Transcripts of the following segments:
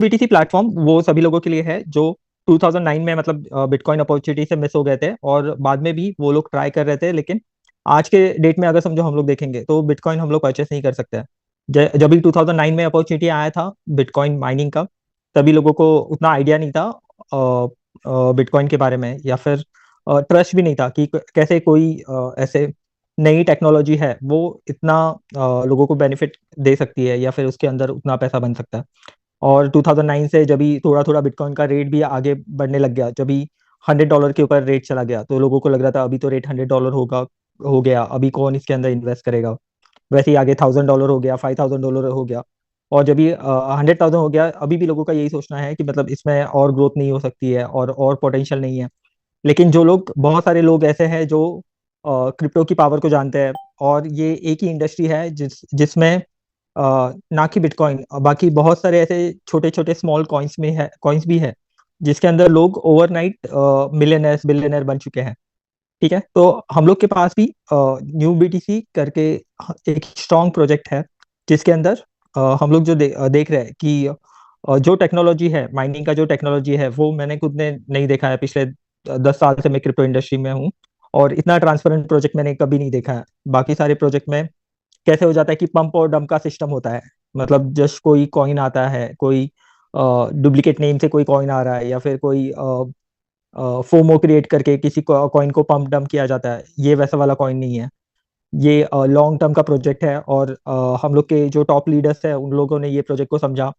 BTC platform वो सभी लोगों के लिए है जो 2009 में मतलब बिटकॉइन अपॉर्चुनिटी से मिस हो गए थे, और बाद में भी वो लोग ट्राई कर रहे थे, लेकिन आज के डेट में अगर समझो हम लोग देखेंगे तो बिटकॉइन हम लोग परचेस नहीं कर सकते हैं। जब भी 2009 में अपॉर्चुनिटी आया था बिटकॉइन माइनिंग का, तभी लोगों को उतना आइडिया नहीं था बिटकॉइन के बारे में, या फिर ट्रस्ट भी नहीं था कि कैसे कोई ऐसे नई टेक्नोलॉजी है वो इतना लोगों को बेनिफिट दे सकती है, या फिर उसके अंदर उतना पैसा बन सकता है। और 2009 से जब भी थोड़ा थोड़ा बिटकॉइन का रेट भी आगे बढ़ने लग गया, जब भी $100 के ऊपर रेट चला गया, तो लोगों को लग रहा था अभी तो रेट $100 होगा, हो गया, अभी कौन इसके अंदर इन्वेस्ट करेगा। वैसे ही आगे $1000 हो गया, $5000 हो गया, और जब ये 100,000 हो गया, अभी भी लोगों का यही सोचना है कि मतलब इसमें और ग्रोथ नहीं हो सकती है और पोटेंशियल नहीं है। लेकिन जो लोग, बहुत सारे लोग ऐसे हैं जो क्रिप्टो की पावर को जानते हैं, और ये एक ही इंडस्ट्री है जिसमें ना कि बिटकॉइन, बाकी बहुत सारे ऐसे छोटे छोटे स्मॉल कॉइन्स में है, कॉइन्स भी है, जिसके अंदर लोग ओवरनाइट मिलियनर्स बिलियनर बन चुके हैं। ठीक है, तो हम लोग के पास भी न्यू बीटीसी करके एक स्ट्रॉन्ग प्रोजेक्ट है, जिसके अंदर हम लोग जो देख रहे हैं कि जो टेक्नोलॉजी है, माइनिंग का जो टेक्नोलॉजी है, वो मैंने खुद ने नहीं देखा है। पिछले 10 साल से मैं क्रिप्टो इंडस्ट्री में हूँ, और इतना ट्रांसपेरेंट प्रोजेक्ट मैंने कभी नहीं देखा है। बाकी सारे प्रोजेक्ट में कैसे हो जाता है कि पंप और डंप का सिस्टम होता है, मतलब जस्ट कोई कॉइन आता है, कोई डुप्लीकेट नेम से कोई कॉइन आ रहा है, या फिर कोई फोमो क्रिएट करके किसी कॉइन को पंप डंप किया जाता है। ये वैसा वाला कॉइन नहीं है, ये लॉन्ग टर्म का प्रोजेक्ट है। और हम लोग के जो टॉप लीडर्स हैं, उन लोगों ने ये प्रोजेक्ट को समझा,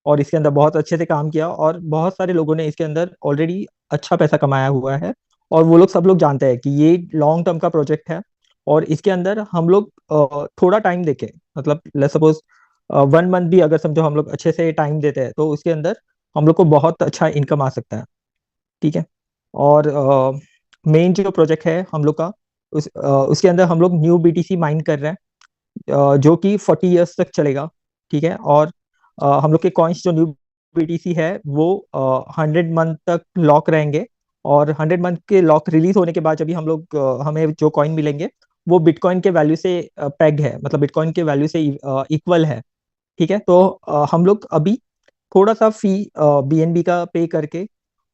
और इसके अंदर बहुत अच्छे से काम किया, और बहुत सारे लोगों ने इसके अंदर ऑलरेडी अच्छा पैसा कमाया हुआ है। और वो लोग, सब लोग जानते हैं कि ये लॉन्ग टर्म का प्रोजेक्ट है, और इसके अंदर हम लोग थोड़ा टाइम देके, मतलब लेट्स सपोज 1 मंथ भी अगर समझो हम लोग अच्छे से टाइम देते हैं, तो उसके अंदर हम लोग को बहुत अच्छा इनकम आ सकता है। ठीक है, और मेन जो प्रोजेक्ट है हम लोग का, उसके अंदर हम लोग न्यू बीटीसी माइन कर रहे हैं, जो कि 40 years तक चलेगा। ठीक है, और हम लोग के कॉइन्स जो न्यू बीटीसी है वो 100 मंथ तक लॉक रहेंगे, और 100 मंथ के लॉक रिलीज होने के बाद जब भी हम लोग हमें जो कॉइन मिलेंगे, वो बिटकॉइन के वैल्यू से पेग है, मतलब बिटकॉइन के वैल्यू से इक्वल है। ठीक है, तो हम लोग अभी थोड़ा सा फी बीएनबी का पे करके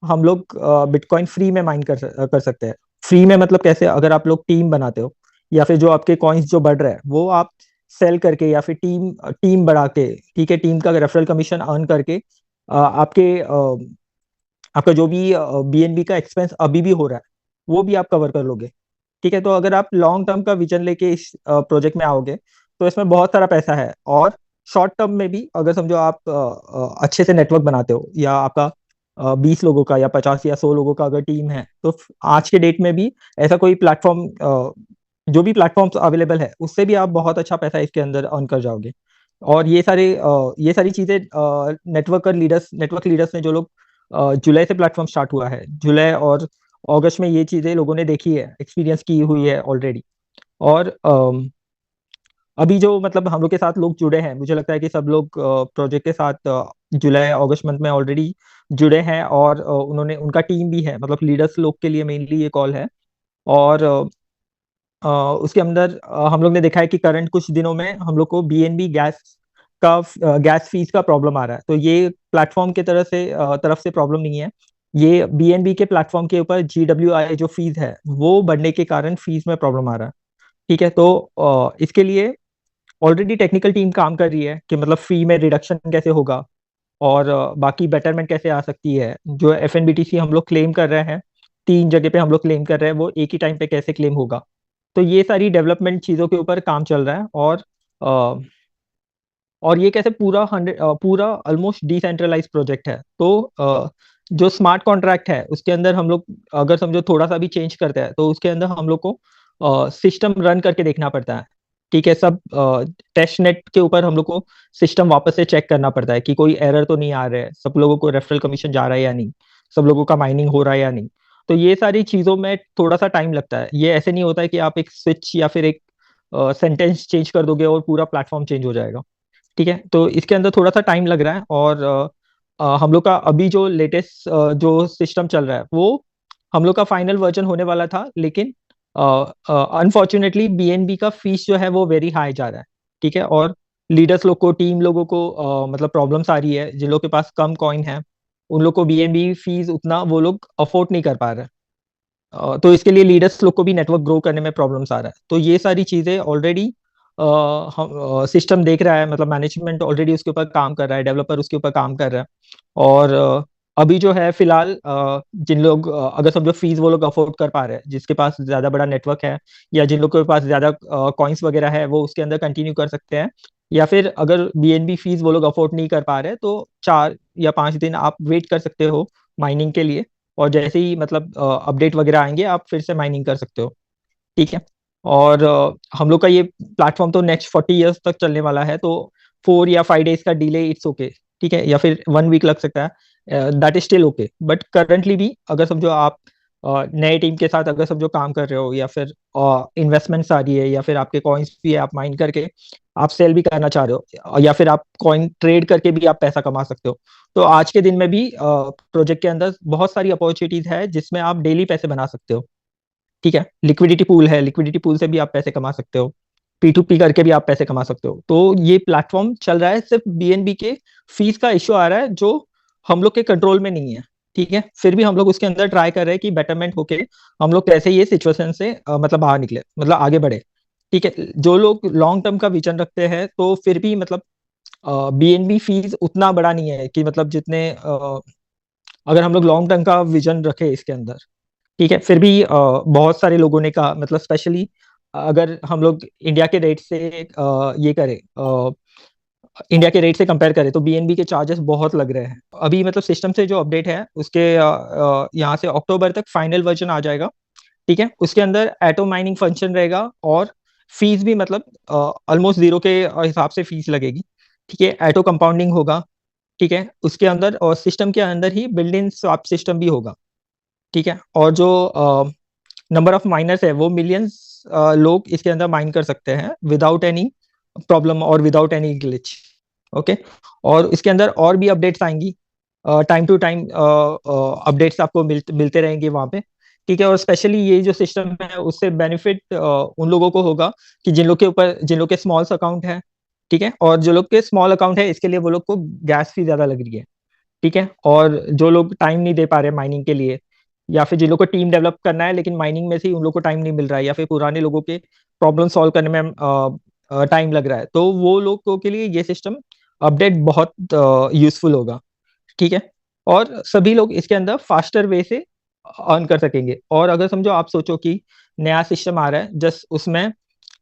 हम लोग बिटकॉइन फ्री में माइन कर सकते हैं। फ्री में मतलब कैसे, अगर आप लोग टीम बनाते हो, या फिर जो आपके कॉइन्स जो बढ़ रहे हैं वो आप सेल करके, या फिर टीम टीम बढ़ा के, ठीक है, टीम का रेफरल कमीशन अर्न करके आपका जो भी बीएनबी का एक्सपेंस अभी भी हो रहा है, वो भी आप कवर कर लोगे। ठीक है, तो अगर आप लॉन्ग टर्म का विजन लेके इस प्रोजेक्ट में आओगे, तो इसमें बहुत सारा पैसा है। और शॉर्ट टर्म में भी अगर समझो आप अच्छे से नेटवर्क बनाते हो, या आपका 20 लोगों का या 50 या 100 लोगों का अगर टीम है, तो आज के डेट में भी ऐसा कोई प्लेटफॉर्म, जो भी प्लेटफॉर्म्स अवेलेबल है, उससे भी आप बहुत अच्छा पैसा इसके अंदर अर्न कर जाओगे। और ये सारी चीजें नेटवर्क लीडर्स ने, जो लोग जुलाई से प्लेटफॉर्म स्टार्ट हुआ है, जुलाई और अगस्त में ये चीजें लोगों ने देखी है, एक्सपीरियंस की हुई है ऑलरेडी। और अभी जो मतलब हम लोग के साथ लोग जुड़े हैं, मुझे लगता है कि सब लोग प्रोजेक्ट के साथ जुलाई अगस्त मंथ में ऑलरेडी जुड़े हैं, और उन्होंने, उनका टीम भी है, मतलब लीडर्स लोग के लिए मेनली ये कॉल है। और उसके अंदर हम लोग ने देखा है कि करंट कुछ दिनों में हम लोग को बीएनबी गैस फीस का प्रॉब्लम आ रहा है। तो ये प्लेटफॉर्म के तरफ से प्रॉब्लम नहीं है, ये बीएनबी के प्लेटफॉर्म के ऊपर GWI जो फीस है वो बढ़ने के कारण फीस में प्रॉब्लम आ रहा है। ठीक है, तो इसके लिए ऑलरेडी टेक्निकल टीम काम कर रही है कि मतलब फी में रिडक्शन कैसे होगा, और बाकी बेटरमेंट कैसे आ सकती है। जो FNBTC हम लोग क्लेम कर रहे हैं, 3 जगह पे हम लोग क्लेम कर रहे हैं, वो एक ही टाइम पे कैसे क्लेम होगा। तो ये सारी डेवलपमेंट चीज़ों के ऊपर काम चल रहा है। और ये कैसे पूरा ऑलमोस्ट डिसेंट्रलाइज प्रोजेक्ट है। तो जो स्मार्ट कॉन्ट्रैक्ट है उसके अंदर हम लोग अगर समझो थोड़ा सा भी चेंज करते हैं, तो उसके अंदर हम लोग को सिस्टम रन करके देखना पड़ता है। ठीक है, सब टेस्ट नेट के ऊपर हम लोग को सिस्टम वापस से चेक करना पड़ता है कि कोई एरर तो नहीं आ रहा है, सब लोगों को रेफरल कमीशन जा रहा है या नहीं, सब लोगों का माइनिंग हो रहा है या नहीं। तो ये सारी चीज़ों में थोड़ा सा टाइम लगता है। ये ऐसे नहीं होता है कि आप एक स्विच या फिर एक सेंटेंस चेंज कर दोगे और पूरा प्लेटफॉर्म चेंज हो जाएगा। ठीक है, तो इसके अंदर थोड़ा सा टाइम लग रहा है। और हम लोग का अभी जो लेटेस्ट जो सिस्टम चल रहा है, वो हम लोग का फाइनल वर्जन होने वाला था, लेकिन अनफॉर्चुनेटली बीएनबी का फीस जो है वो वेरी हाई जा रहा है। ठीक है, और लीडर्स लोग को, टीम लोगों को मतलब प्रॉब्लम्स आ रही है, जिन लोग के पास कम कॉइन है उन लोग को बीएनबी फीस उतना वो लोग अफोर्ड नहीं कर पा रहे। तो इसके लिए लीडर्स लोग को भी नेटवर्क ग्रो करने में प्रॉब्लम्स आ रहा है। तो ये सारी चीजें ऑलरेडी हम सिस्टम देख रहा है, मतलब मैनेजमेंट ऑलरेडी उसके ऊपर काम कर रहा है, डेवलपर उसके ऊपर काम कर रहा है। और अभी जो है फिलहाल जिन लोग अगर समझो फीस वो लोग अफोर्ड कर पा रहे हैं, जिसके पास ज्यादा बड़ा नेटवर्क है या जिन लोग के पास ज्यादा कॉइन्स वगैरह है, वो उसके अंदर कंटिन्यू कर सकते हैं। या फिर अगर बीएनबी फीस वो लोग अफोर्ड नहीं कर पा रहे तो 4 या 5 दिन आप वेट कर सकते हो माइनिंग के लिए। और जैसे ही मतलब अपडेट वगैरह आएंगे आप फिर से माइनिंग कर सकते हो। ठीक है। और हम लोग का ये प्लेटफॉर्म तो नेक्स्ट 40 इयर्स तक चलने वाला है, तो 4 या 5 डेज का डिले इट्स ओके। ठीक है, या फिर 1 वीक लग सकता है, that is still okay. But currently भी अगर समझो आप नए टीम के साथ अगर समझो काम कर रहे हो, या फिर इन्वेस्टमेंट्स आ रही है, या फिर आपके कॉइन्स भी है, आप माइन करके आप सेल भी करना चाह रहे हो, या फिर आप कॉइन ट्रेड करके भी आप पैसा कमा सकते हो। तो आज के दिन में भी प्रोजेक्ट के अंदर बहुत सारी अपॉर्चुनिटीज है जिसमें आप डेली पैसे बना सकते हो। ठीक है, लिक्विडिटी पूल है, लिक्विडिटी पूल से भी आप पैसे कमा सकते हो, P2P करके भी आप पैसे कमा सकते हो। तो ये प्लेटफॉर्म चल रहा है, सिर्फ बीएनबी के फीस का इश्यू आ रहा है जो हम लोग के कंट्रोल में नहीं है। ठीक है, फिर भी हम लोग उसके अंदर ट्राई कर रहे हैं कि बेटरमेंट होके हम लोग कैसे ये सिचुएशन से मतलब बाहर निकले, मतलब आगे बढ़े। ठीक है, जो लोग लॉन्ग टर्म का विजन रखते हैं तो फिर भी मतलब बीएनबी फीस उतना बड़ा नहीं है कि मतलब जितने अगर हम लोग लॉन्ग टर्म का विजन रखे इसके अंदर। ठीक है, फिर भी बहुत सारे लोगों ने कहा, मतलब स्पेशली अगर हम लोग इंडिया के रेट से ये करें, इंडिया के रेट से कंपेयर करें तो बीएनबी के चार्जेस बहुत लग रहे हैं अभी। मतलब सिस्टम से जो अपडेट है उसके यहाँ से अक्टूबर तक फाइनल वर्जन आ जाएगा। ठीक है, उसके अंदर एटो माइनिंग फंक्शन रहेगा और फीस भी मतलब ऑलमोस्ट जीरो के हिसाब से फीस लगेगी। ठीक है, एटो कंपाउंडिंग होगा। ठीक है, उसके अंदर और सिस्टम के अंदर ही बिल्ड इन स्वैप सिस्टम भी होगा। ठीक है, और जो नंबर ऑफ माइनर्स है वो मिलियंस लोग इसके अंदर माइन कर सकते हैं विदाउट एनी प्रॉब्लम और विदाउट एनी ग्लिच। ओके, और इसके अंदर और भी अपडेट्स आएंगी, टाइम टू टाइम अपडेट्स आपको मिलते रहेंगे वहाँ पे। ठीक है, और स्पेशली ये जो सिस्टम है उससे बेनिफिट उन लोगों को होगा कि जिन लोग के स्मॉल अकाउंट है। ठीक है, और जो लोग के स्मॉल अकाउंट है इसके लिए वो लोग को गैस फी ज्यादा लग रही है। ठीक है, और जो लोग टाइम नहीं दे पा रहे माइनिंग के लिए, या फिर जिन लोग को टीम डेवलप करना है लेकिन माइनिंग में से ही उन लोग को टाइम नहीं मिल रहा है, या फिर पुराने लोगों के प्रॉब्लम सॉल्व करने में टाइम लग रहा है, तो वो लोगों के लिए ये सिस्टम अपडेट बहुत यूजफुल होगा। ठीक है, और सभी लोग इसके अंदर फास्टर वे से अर्न कर सकेंगे। और अगर समझो आप सोचो कि नया सिस्टम आ रहा है, जस्ट उसमें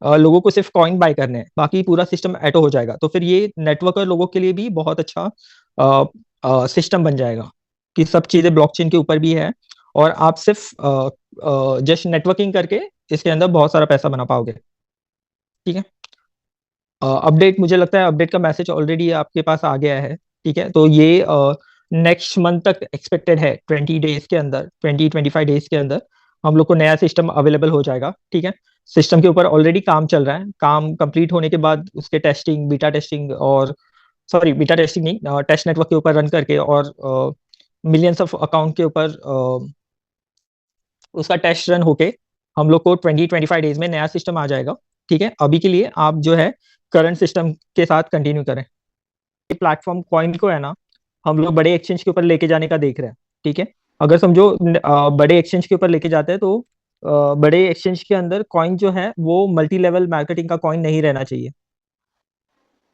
लोगों को सिर्फ कॉइन बाय करने हैं, बाकी पूरा सिस्टम ऐटो हो जाएगा, तो फिर ये नेटवर्कर लोगों के लिए भी बहुत अच्छा सिस्टम बन जाएगा कि सब चीजें ब्लॉकचेन के ऊपर भी है, और आप सिर्फ जस्ट नेटवर्किंग करके इसके अंदर बहुत सारा पैसा बना पाओगे। ठीक है, अपडेट मुझे लगता है अपडेट का मैसेज ऑलरेडी आपके पास आ गया है। ठीक है, तो ये नेक्स्ट मंथ तक एक्सपेक्टेड है, 20 डेज के अंदर, 20-25 डेज के अंदर हम लोग को नया सिस्टम अवेलेबल हो जाएगा। ठीक है, सिस्टम के ऊपर ऑलरेडी काम चल रहा है, काम कंप्लीट होने के बाद उसके टेस्टिंग, बीटा टेस्टिंग, और सॉरी बीटा टेस्टिंग नहीं, टेस्ट नेटवर्क के ऊपर रन करके और मिलियंस ऑफ अकाउंट के ऊपर उसका टेस्ट रन होके हम लोग को 20-25 डेज में नया सिस्टम आ जाएगा। ठीक है, अभी के लिए आप जो है करंट सिस्टम के साथ कंटिन्यू करें। ये प्लेटफॉर्म कॉइन को है ना, हम लोग बड़े एक्सचेंज के ऊपर लेके जाने का देख रहे हैं। ठीक है, अगर समझो बड़े एक्सचेंज के ऊपर लेके जाते हैं तो बड़े एक्सचेंज के अंदर कॉइन जो है वो मल्टी लेवल मार्केटिंग का कॉइन नहीं रहना चाहिए।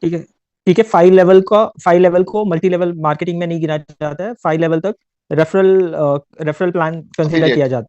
ठीक है, ठीक है, 5 लेवल को मल्टी लेवल मार्केटिंग में नहीं गिना जाता है, 5 लेवल तक रेफरल रेफरल प्लान कंसिडर किया एफिलिएट। जाता